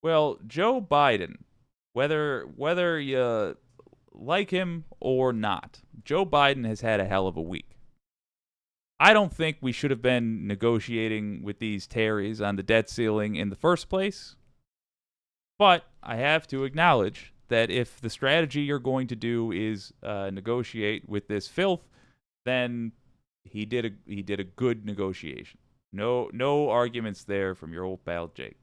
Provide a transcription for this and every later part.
Well, Joe Biden, whether you like him or not, Joe Biden has had a hell of a week. I don't think we should have been negotiating with these Terrys on the debt ceiling in the first place, but I have to acknowledge that if the strategy you're going to do is negotiate with this filth, then he did a good negotiation. No arguments there from your old pal Jake.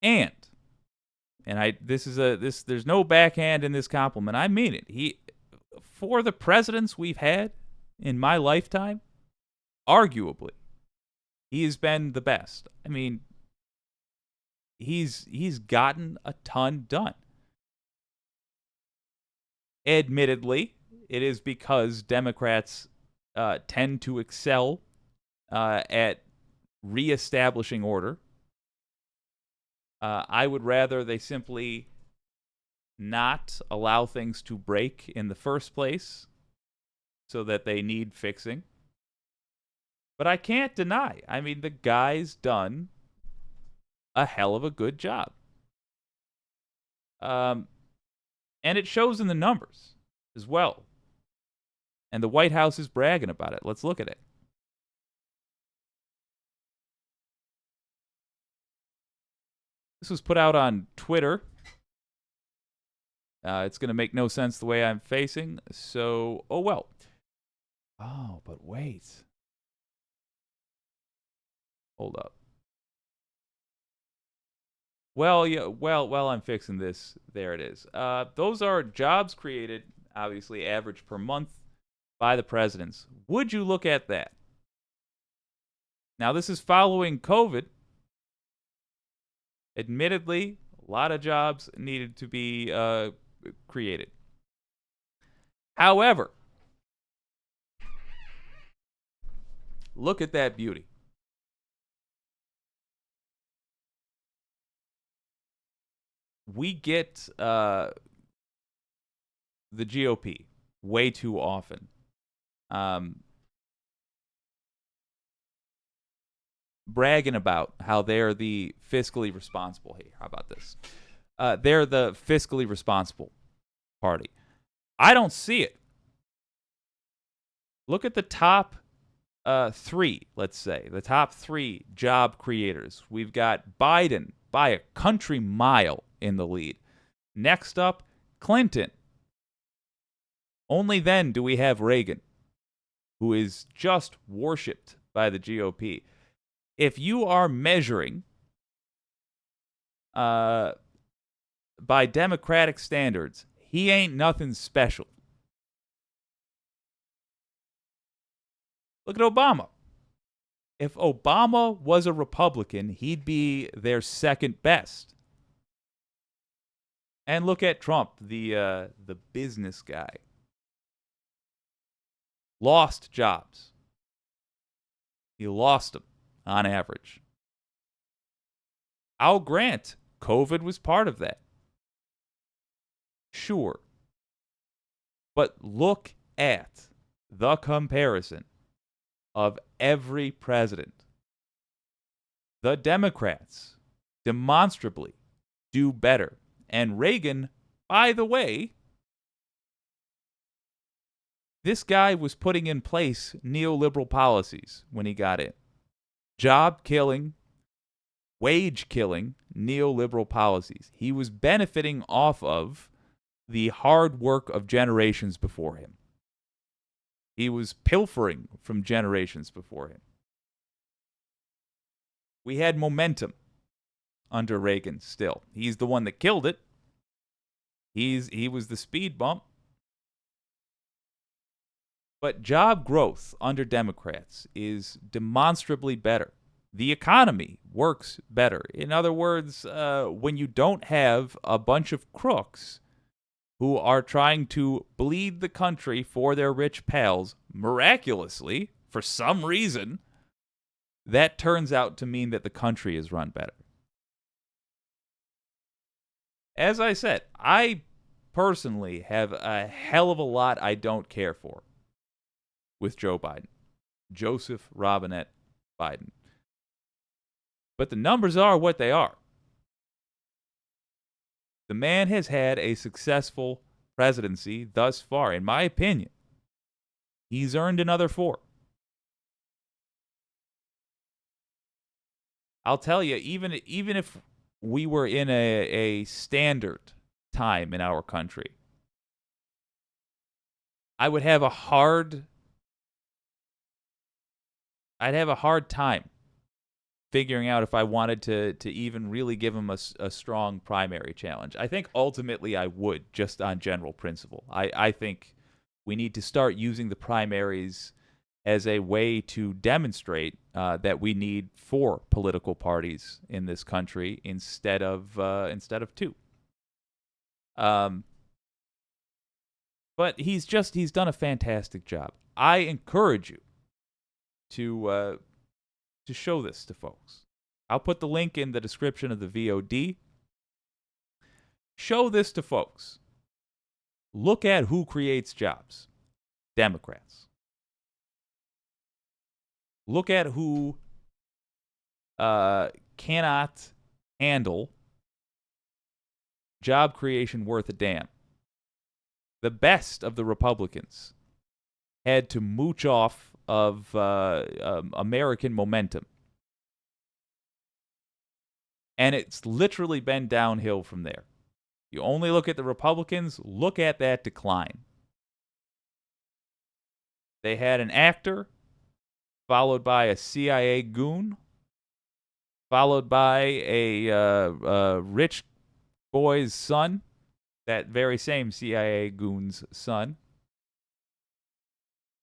And I this is a this there's no backhand in this compliment. I mean it. He for the presidents we've had in my lifetime, arguably, he has been the best. I mean, he's gotten a ton done. Admittedly, it is because Democrats tend to excel at reestablishing order. I would rather they simply not allow things to break in the first place so that they need fixing. But I can't deny, I mean, the guy's done a hell of a good job. And it shows in the numbers as well. And the White House is bragging about it. Let's look at it. This was put out on Twitter. It's going to make no sense the way I'm facing, so, oh well. Oh, but wait. Hold up. Well, yeah, well, while I'm fixing this, there it is. Those are jobs created, obviously, average per month by the presidents. Would you look at that? Now, this is following COVID. Admittedly, a lot of jobs needed to be created. However, look at that beauty. We get the GOP way too often. Bragging about how they're the fiscally responsible. Hey, how about this? They're the fiscally responsible party. I don't see it. Look at the top three, let's say, the top three job creators. We've got Biden by a country mile in the lead. Next up, Clinton. Only then do we have Reagan, who is just worshipped by the GOP. If you are measuring by Democratic standards, he ain't nothing special. Look at Obama. If Obama was a Republican, he'd be their second best. And look at Trump, the business guy. Lost jobs. He lost them on average. I'll grant COVID was part of that. Sure. But look at the comparison of every president. The Democrats demonstrably do better. And Reagan, by the way, this guy was putting in place neoliberal policies when he got in. Job killing, wage killing, neoliberal policies. He was benefiting off of the hard work of generations before him. He was pilfering from generations before him. We had momentum under Reagan still. He's the one that killed it. He was the speed bump. But job growth under Democrats is demonstrably better. The economy works better. In other words, when you don't have a bunch of crooks who are trying to bleed the country for their rich pals, miraculously, for some reason, that turns out to mean that the country is run better. As I said, I personally have a hell of a lot I don't care for with Joe Biden. Joseph Robinette Biden. But the numbers are what they are. The man has had a successful presidency thus far, in my opinion. He's earned another 4. I'll tell you, even if we were in a standard time in our country, I would have a hard time figuring out if I wanted to even really give him a strong primary challenge. I think ultimately I would, just on general principle. I think we need to start using the primaries as a way to demonstrate that we need 4 political parties in this country instead of 2. But he's done a fantastic job. I encourage you to show this to folks. I'll put the link in the description of the VOD. Show this to folks. Look at who creates jobs. Democrats. Look at who cannot handle job creation worth a damn. The best of the Republicans had to mooch off of American momentum. And it's literally been downhill from there. You only look at the Republicans, look at that decline. They had an actor, followed by a CIA goon, followed by a rich boy's son, that very same CIA goon's son,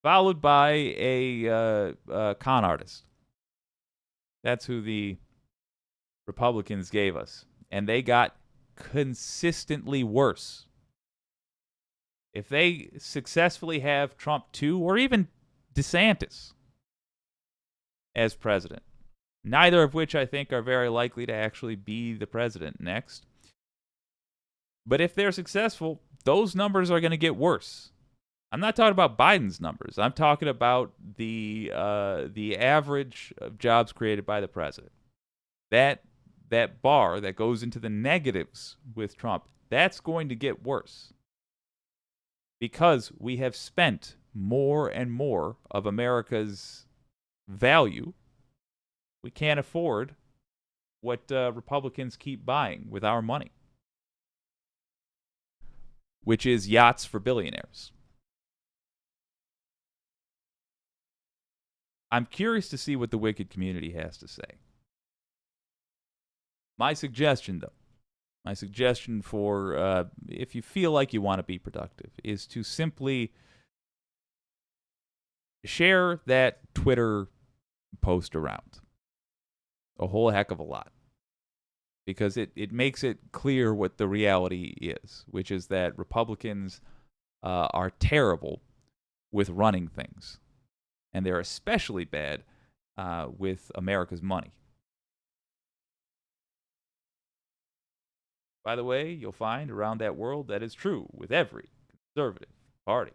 followed by a con artist. That's who the Republicans gave us. And they got consistently worse. If they successfully have Trump 2 or even DeSantis as president, neither of which I think are very likely to actually be the president next. But if they're successful, those numbers are going to get worse. I'm not talking about Biden's numbers. I'm talking about the average of jobs created by the president. That bar that goes into the negatives with Trump, that's going to get worse. Because we have spent more and more of America's value. We can't afford what Republicans keep buying with our money, which is yachts for billionaires. I'm curious to see what the wicked community has to say. My suggestion, for if you feel like you want to be productive, is to simply share that Twitter post around a whole heck of a lot. Because it makes it clear what the reality is, which is that Republicans are terrible with running things. And they're especially bad with America's money. By the way, you'll find around that world that is true with every conservative party.